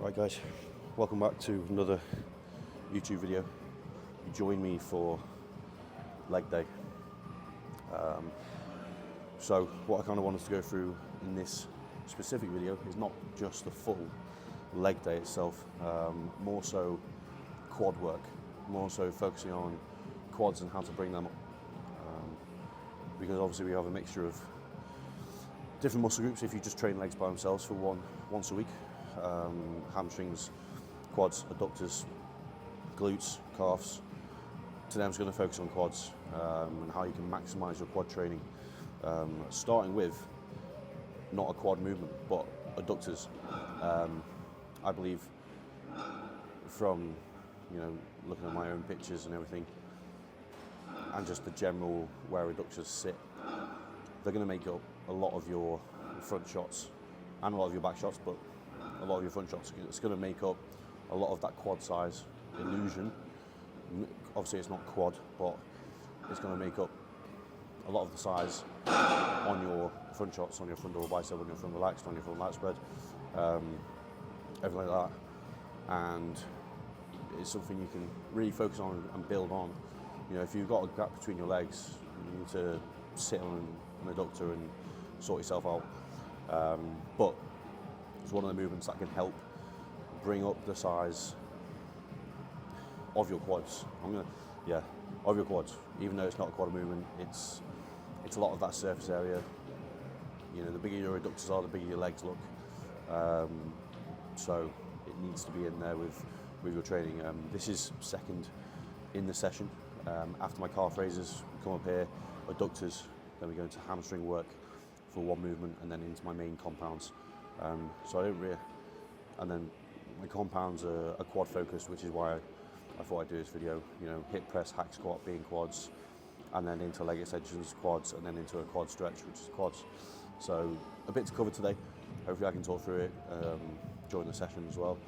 Right guys, welcome back to another YouTube video. You join me for leg day. So what I kind of wanted to go through in this specific video is not just the full leg day itself, more so quad work, more so focusing on quads and how to bring them up. Because obviously we have a mixture of different muscle groups if you just train legs by themselves for once a week. Hamstrings, quads, adductors, glutes, calves. Today I'm just going to focus on quads and how you can maximise your quad training, starting with not a quad movement but adductors. I believe from looking at my own pictures and everything and just the general where adductors sit, they're going to make up a lot of your front shots and a lot of your back shots, but a lot of your front shots. It's going to make up a lot of that quad size illusion. Obviously it's not quad, but it's going to make up a lot of the size on your front shots, on your front double bicep, on your front relaxed, on your front lat spread, everything like that. And it's something you can really focus on and build on. If you've got a gap between your legs, you need to sit on an adductor and sort yourself out. But it's one of the movements that can help bring up the size of your quads. Of your quads. Even though it's not a quad movement, it's a lot of that surface area. The bigger your adductors are, the bigger your legs look. So it needs to be in there with your training. This is second in the session. After my calf raises, we come up here, adductors, then we go into hamstring work for one movement, and then into my main compounds. So I don't really, and then my compounds are quad focused, which is why I thought I'd do this video. Hip press, hack squat being quads, and then into leg extensions, quads, and then into a quad stretch, which is quads. So a bit to cover today. Hopefully I can talk through it during the session as well.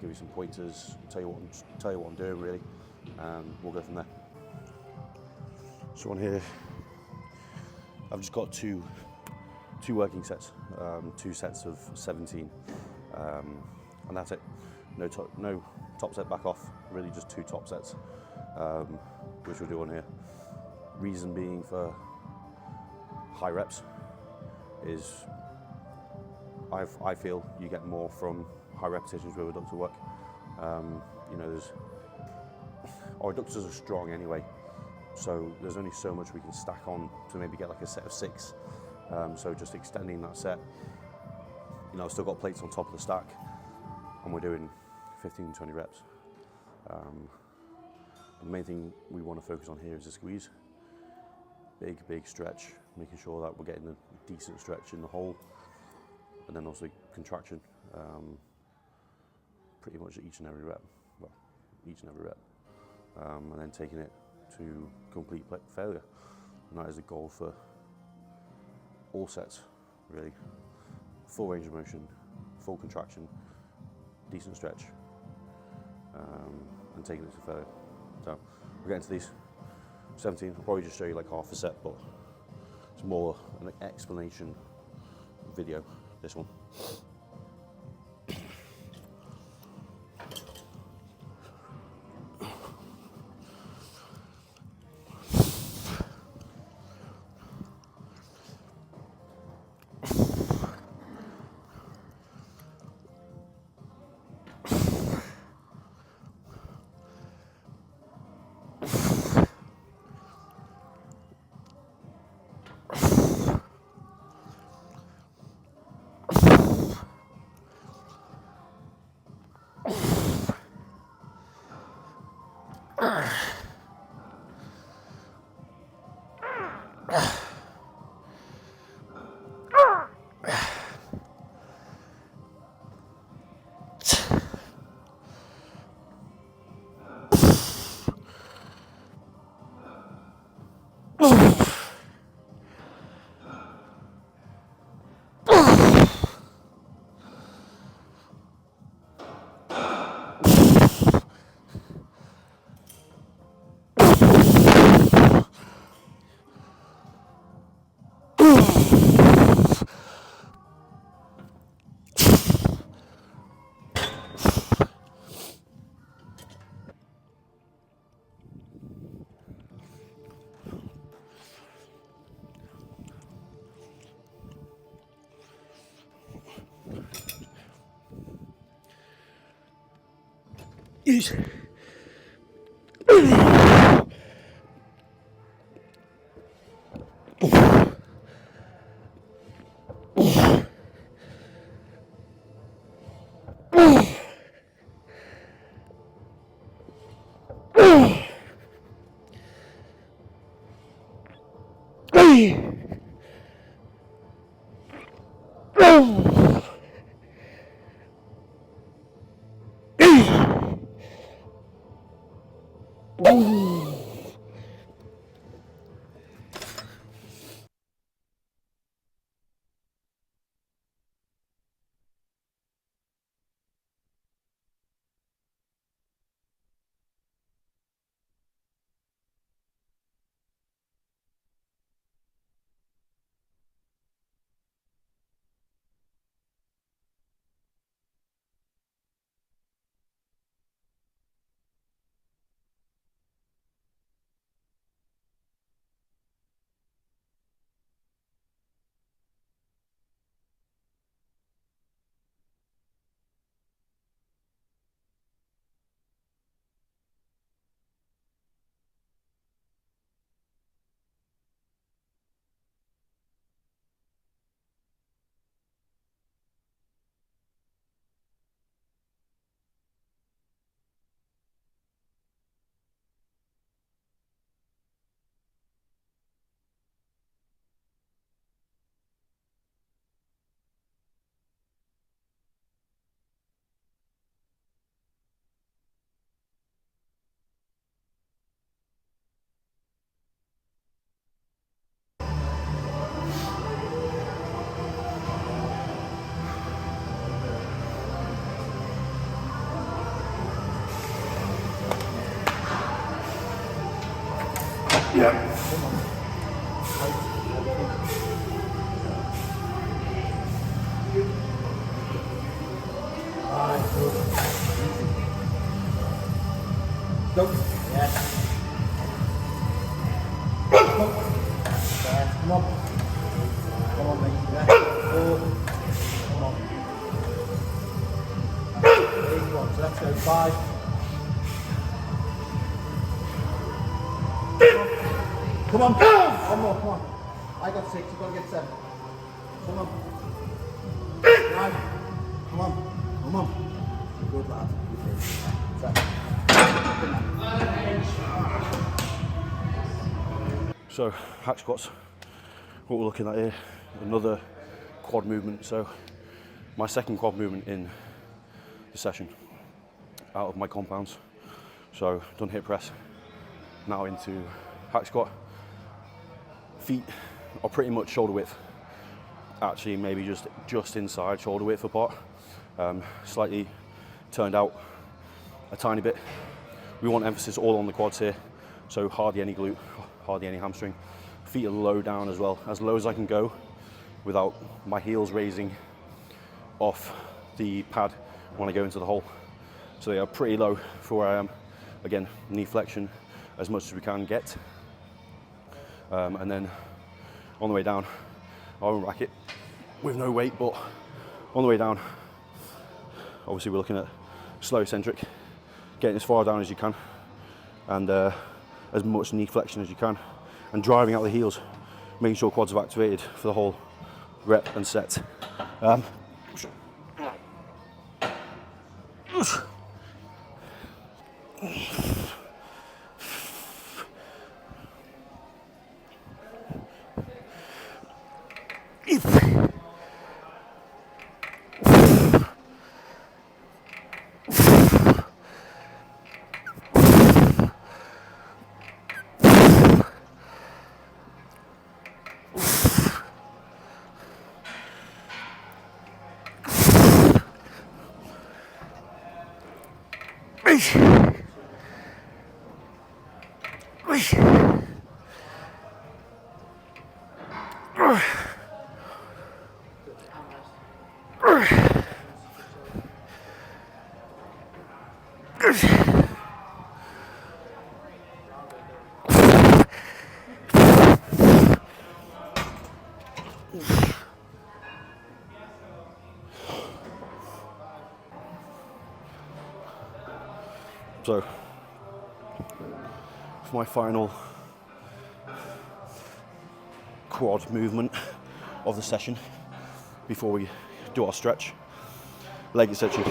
Give you some pointers, tell you what I'm doing really, and we'll go from there. So on here, I've just got two working sets, 2 sets of 17, and that's it. No top set back off, really just 2 top sets, which we'll do on here. Reason being for high reps is I feel you get more from high repetitions with adductor work. Our adductors are strong anyway, so there's only so much we can stack on to maybe get like a set of 6. So just extending that set. I've still got plates on top of the stack, and we're doing 15-20 reps. The main thing we want to focus on here is the squeeze. Big stretch, making sure that we're getting a decent stretch in the hole, and then also contraction. Pretty much each and every rep. And then taking it to complete failure. And that is the goal for all sets, really. Full range of motion, full contraction, decent stretch, and taking it to failure. So we'll get into these 17. I'll probably just show you like half a set, but it's more an explanation video, this one. Go. Yes. Come on. Come on, mate. Yeah. 4. Come on. 3. Come on. So let's go 5. Come on. One more. Come on. I got 6. You've got to get 7. Come on. 9. Come on. Come on. Good lad. 7. So, hack squats, what we're looking at here, another quad movement. So, my second quad movement in the session, out of my compounds. So, done hip press, now into hack squat. Feet are pretty much shoulder width, actually maybe just inside shoulder width apart, slightly turned out a tiny bit. We want emphasis all on the quads here, so hardly any glute, hardly any hamstring. Feet are low down as well, as low as I can go without my heels raising off the pad when I go into the hole. So they are pretty low for where I am. Again, knee flexion as much as we can get. And then on the way down, I won't rack it with no weight, but on the way down, obviously we're looking at slow eccentric, getting as far down as you can, and as much knee flexion as you can, and driving out the heels, making sure quads are activated for the whole rep and set. So, for my final quad movement of the session, before we do our stretch, leg extension.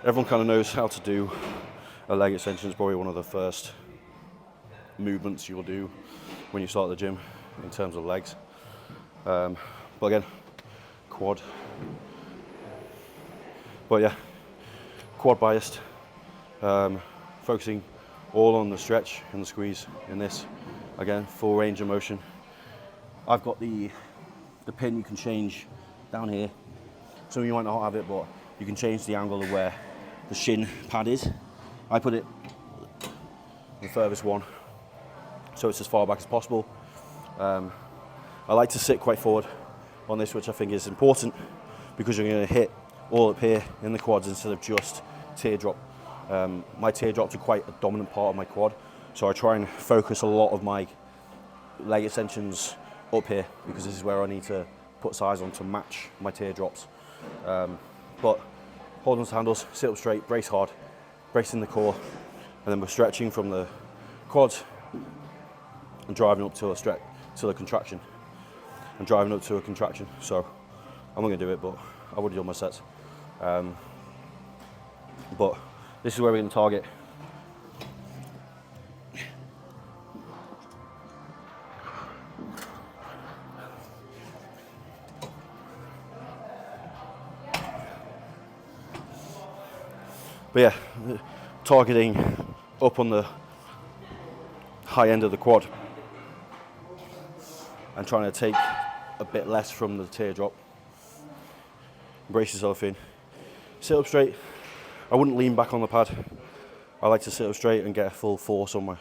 Everyone kind of knows how to do a leg extension. It's probably one of the first movements you'll do when you start the gym in terms of legs. But again, quad. But yeah, quad biased, focusing all on the stretch and the squeeze in this. Again, full range of motion. I've got the pin you can change down here. Some of you might not have it, but you can change the angle of where the shin pad is. I put it the furthest one, so it's as far back as possible. I like to sit quite forward on this, which I think is important because you're going to hit all up here in the quads instead of just teardrop. My teardrops are quite a dominant part of my quad, so I try and focus a lot of my leg extensions up here because this is where I need to put size on to match my teardrops. But hold on to handles, sit up straight, brace hard, bracing the core, and then we're stretching from the quads and driving up to a contraction. And driving up to a contraction. So I'm not going to do it, but I would do my sets. But this is where we're going to target. But yeah, targeting up on the high end of the quad and trying to take a bit less from the teardrop. Brace yourself in. Sit up straight. I wouldn't lean back on the pad. I like to sit up straight and get a full force on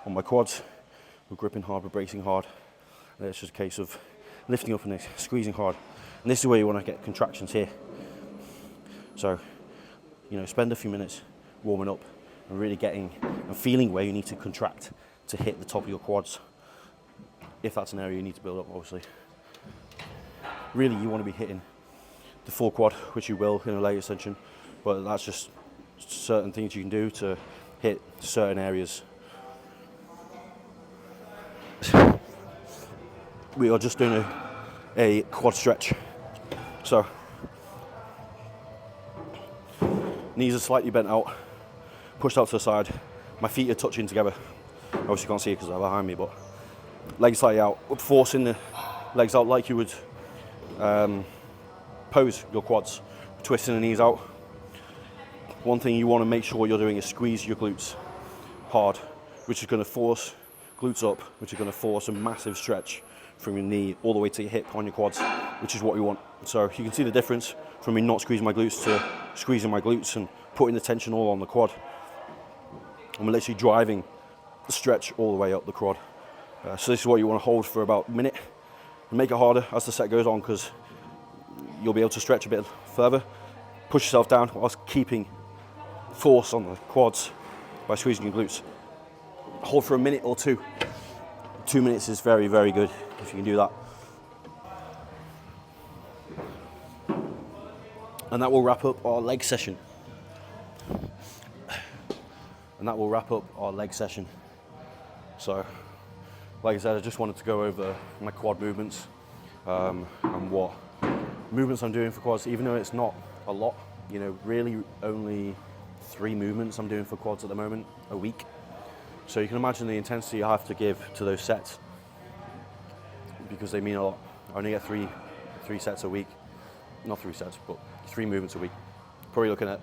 my quads. We're gripping hard, we're bracing hard. And it's just a case of lifting up and squeezing hard. And this is where you want to get contractions here. So, you know, spend a few minutes warming up and really getting and feeling where you need to contract to hit the top of your quads. If that's an area you need to build up, obviously. Really, you want to be hitting the full quad, which you will in a leg extension, but that's just certain things you can do to hit certain areas. We are just doing a quad stretch. So, knees are slightly bent out, pushed out to the side. My feet are touching together. Obviously you can't see it because they're behind me, but legs slightly out, forcing the legs out like you would pose your quads, twisting the knees out. One thing you want to make sure you're doing is squeeze your glutes hard, which is going to force glutes up, which is going to force a massive stretch from your knee all the way to your hip on your quads, which is what we want. So you can see the difference from me not squeezing my glutes to squeezing my glutes and putting the tension all on the quad. And we're literally driving the stretch all the way up the quad. So this is what you want to hold for about a minute and make it harder as the set goes on, because you'll be able to stretch a bit further. Push yourself down whilst keeping force on the quads by squeezing your glutes. Hold for a minute or two. 2 minutes is very, very good if you can do that. And that will wrap up our leg session. So, like I said, I just wanted to go over my quad movements and what movements I'm doing for quads, even though it's not a lot. You know, really only 3 movements I'm doing for quads at the moment a week. So you can imagine the intensity I have to give to those sets, because they mean a lot. I only get three sets a week. Not 3 sets, but 3 movements a week. Probably looking at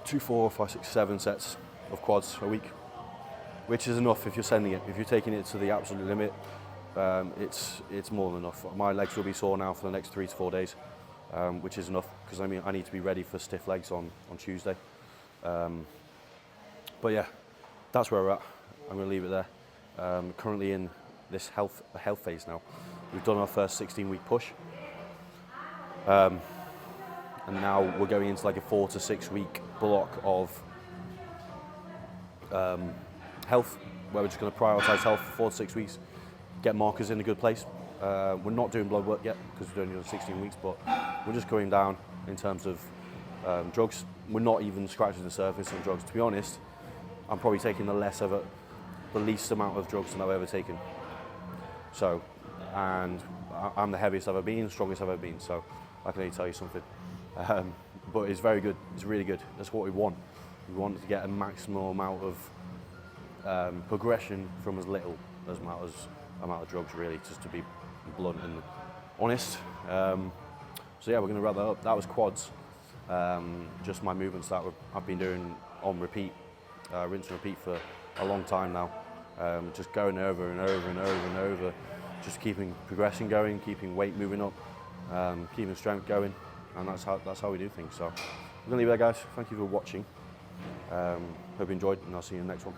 2, 4, 5, 6, 7 sets of quads a week, which is enough if you're sending it. If you're taking it to the absolute limit, it's more than enough. My legs will be sore now for the next 3 to 4 days, which is enough, because I need to be ready for stiff legs on Tuesday. But yeah, that's where we're at. I'm going to leave it there. Currently in this health phase now. We've done our first 16-week push. And now we're going into like a 4 to 6 week block of health, where we're just going to prioritize health for 4 to 6 weeks, get markers in a good place. We're not doing blood work yet because we're only doing 16 weeks, but we're just going down in terms of Drugs, we're not even scratching the surface on drugs. To be honest, I'm probably taking the least amount of drugs than I've ever taken. So, and I'm the heaviest I've ever been, strongest I've ever been, so I can only tell you something. But it's very good, it's really good. That's what we want. We want to get a maximal amount of progression from as little as amount of drugs, really, just to be blunt and honest. So yeah, we're going to wrap that up. That was quads. Just my movements that I've been doing on repeat, rinse and repeat for a long time now. Just going over and over and over and over, just keeping progression going, keeping weight moving up, keeping strength going, and that's how we do things. So I'm gonna leave it there, guys. Thank you for watching. Hope you enjoyed, and I'll see you in the next one.